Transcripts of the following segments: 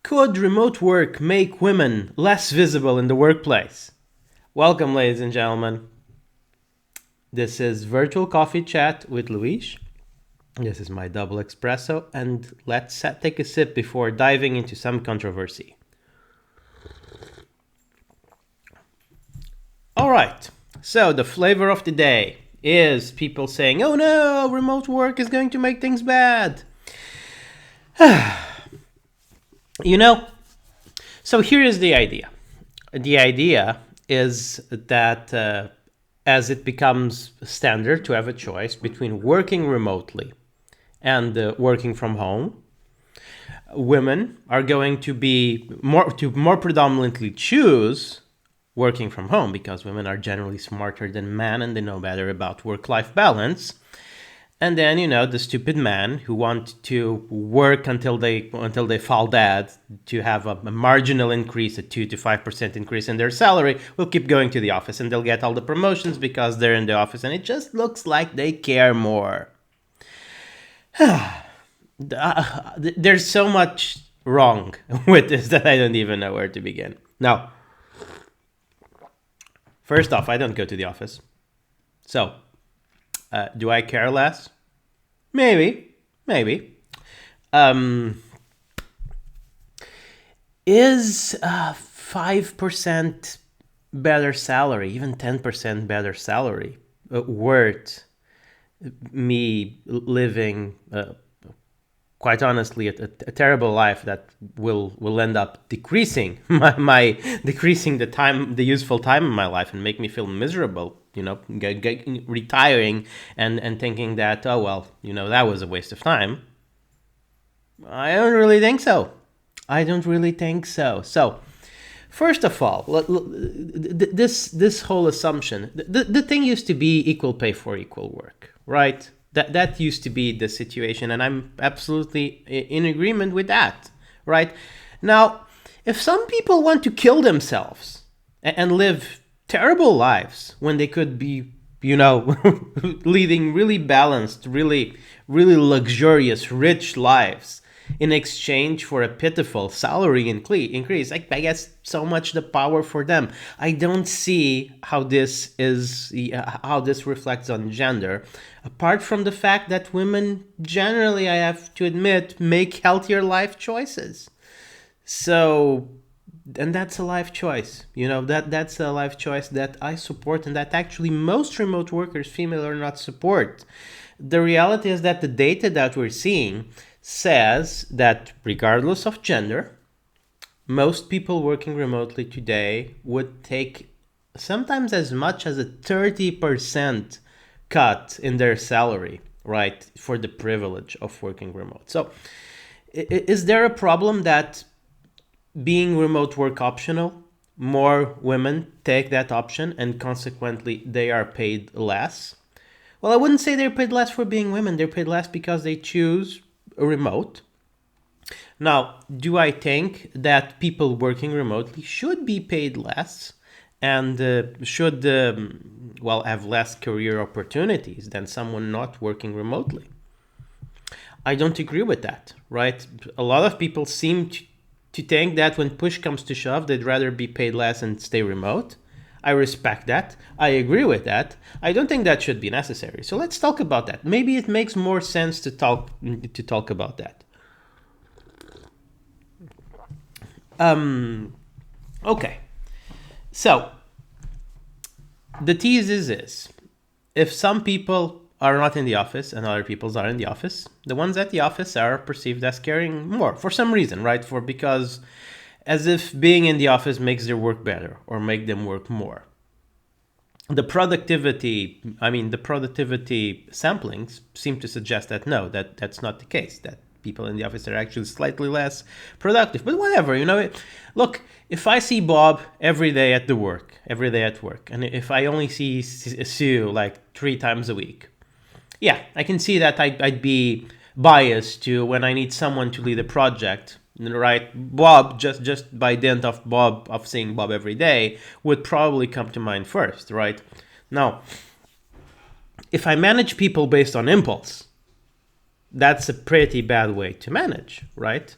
Could remote work make women less visible in the workplace? Welcome, ladies and gentlemen. This is Virtual Coffee Chat with Luis. This is my double espresso, and let's take a sip before diving into some controversy. All right, so the flavor of the day is people saying, oh no, remote work is going to make things bad. So here is the idea. The idea is that as it becomes standard to have a choice between working remotely and working from home, women are going to be more predominantly choose working from home because women are generally smarter than men and they know better about work-life balance. And then, the stupid men who want to work until they fall dead to have a marginal increase, a 2 to 5% increase in their salary, will keep going to the office and they'll get all the promotions because they're in the office and it just looks like they care more. There's so much wrong with this that I don't even know where to begin. Now, first off, I don't go to the office. So, do I care less? Maybe. Is 5% better salary, even 10% better salary, worth me living, quite honestly, a terrible life that will end up decreasing decreasing the useful time in my life and make me feel miserable? Retiring and thinking that, oh, well, that was a waste of time. I don't really think so. So, first of all, this whole assumption, the thing used to be equal pay for equal work, right? That used to be the situation, and I'm absolutely in agreement with that, right? Now, if some people want to kill themselves and live terrible lives when they could be, leading really balanced, really luxurious, rich lives in exchange for a pitiful salary increase, I guess so much the power for them. I don't see how this reflects on gender, apart from the fact that women generally, I have to admit, make healthier life choices. So, and that's a life choice, that's a life choice that I support and that actually most remote workers, female or not, support. The reality is that the data that we're seeing says that regardless of gender, most people working remotely today would take sometimes as much as a 30% cut in their salary, right, for the privilege of working remote. So is there a problem that being remote work optional, more women take that option and consequently they are paid less? Well, I wouldn't say they're paid less for being women. They're paid less because they choose a remote. Now, do I think that people working remotely should be paid less and should have less career opportunities than someone not working remotely? I don't agree with that, right? A lot of people seem to think that when push comes to shove, they'd rather be paid less and stay remote. I respect that. I agree with that. I don't think that should be necessary. So let's talk about that. Maybe it makes more sense to talk about that. Okay. So the tease is this. If some people are not in the office and other people are in the office, the ones at the office are perceived as caring more for some reason, right? Because as if being in the office makes their work better or make them work more. The productivity samplings seem to suggest that no, that's not the case, that people in the office are actually slightly less productive. But whatever, look, if I see Bob every day at work, and if I only see Sue like 3 times a week, yeah, I can see that I'd be biased to when I need someone to lead a project, right? Bob, just by dint of seeing Bob every day, would probably come to mind first, right? Now, if I manage people based on impulse, that's a pretty bad way to manage, right?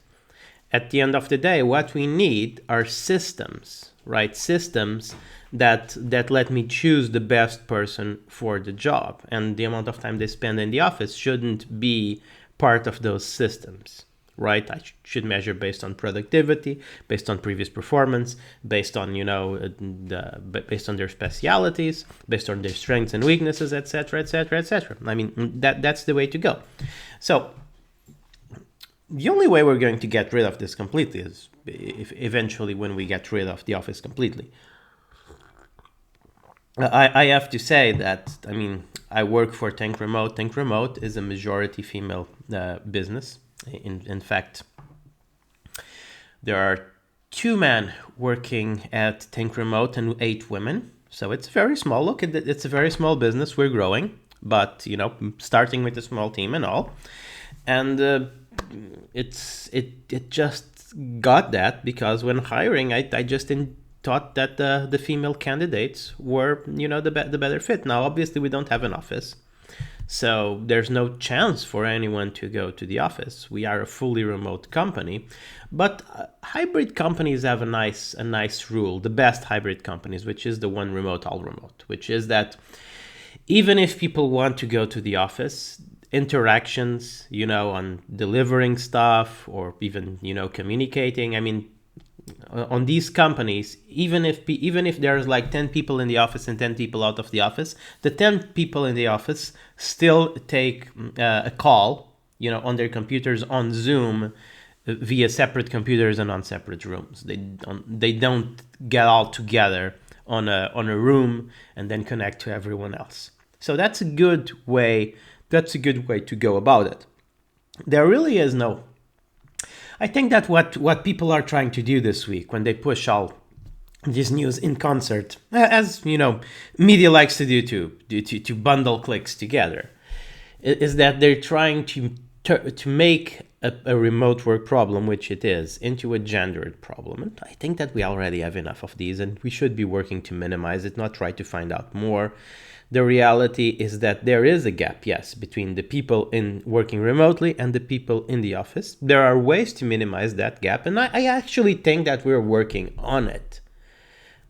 at the end of the day, what we need are systems, right? Systems that let me choose the best person for the job. And the amount of time they spend in the office shouldn't be part of those systems, right? I should measure based on productivity, based on previous performance, based on, based on their specialities, based on their strengths and weaknesses, etc., etc., etc. I mean, that's the way to go. So the only way we're going to get rid of this completely is if eventually when we get rid of the office completely. I have to say that, I mean, I work for Tank Remote. Tank Remote is a majority female business. In fact, there are 2 men working at Tank Remote and 8 women. So it's very small. Look, it's a very small business. We're growing, but, starting with a small team and all. And it just got that because when hiring, I just thought that the female candidates were, the better fit. Now, obviously, we don't have an office, so there's no chance for anyone to go to the office. We are a fully remote company, but hybrid companies have a nice rule, the best hybrid companies, which is the one remote, all remote, which is that even if people want to go to the office, interactions, on delivering stuff or even, communicating, I mean, on these companies, even if there's like 10 people in the office and 10 people out of the office, the 10 people in the office still take a call, on their computers on Zoom via separate computers and on separate rooms. They don't get all together on a room and then connect to everyone else. So that's a good way to go about it. There really is no. I think that what people are trying to do this week when they push all this news in concert, as media likes to do to bundle clicks together, is that they're trying to make a remote work problem, which it is, into a gendered problem. And I think that we already have enough of these, and we should be working to minimize it, not try to find out more. The reality is that there is a gap, yes, between the people in working remotely and the people in the office. There are ways to minimize that gap, and I actually think that we're working on it.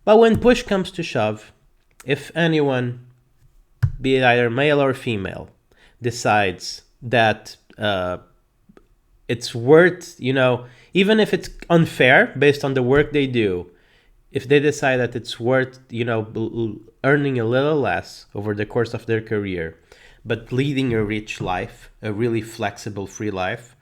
But when push comes to shove, if anyone, be it either male or female, decides that it's worth, even if it's unfair based on the work they do, if they decide that it's worth, earning a little less over the course of their career, but leading a rich life, a really flexible, free life,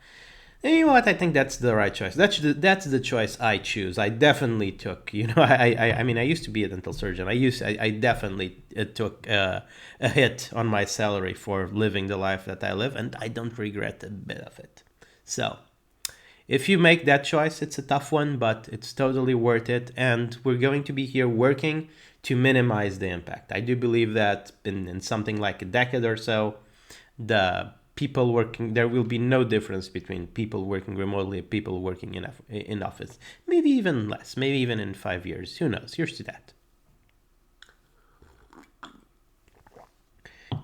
and you know what? I think that's the right choice. That's the choice I choose. I definitely took, I mean, I used to be a dental surgeon. I definitely took a hit on my salary for living the life that I live, and I don't regret a bit of it. So if you make that choice, it's a tough one, but it's totally worth it. And we're going to be here working to minimize the impact. I do believe that in something like a decade or so, there will be no difference between people working remotely and people working in office. Maybe even less, maybe even in 5 years. Who knows? Here's to that.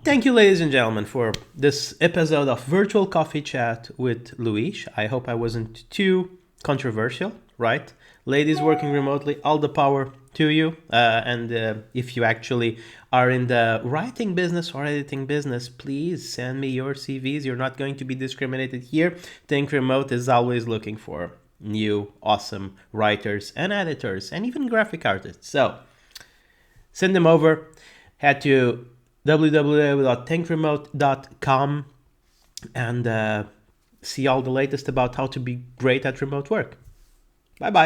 Thank you, ladies and gentlemen, for this episode of Virtual Coffee Chat with Luis. I hope I wasn't too controversial, right? Ladies working remotely, all the power to you. And if you actually are in the writing business or editing business, please send me your CVs. You're not going to be discriminated here. Think Remote is always looking for new, awesome writers and editors and even graphic artists. So send them over. Head to www.thinkremote.com and see all the latest about how to be great at remote work. Bye-bye.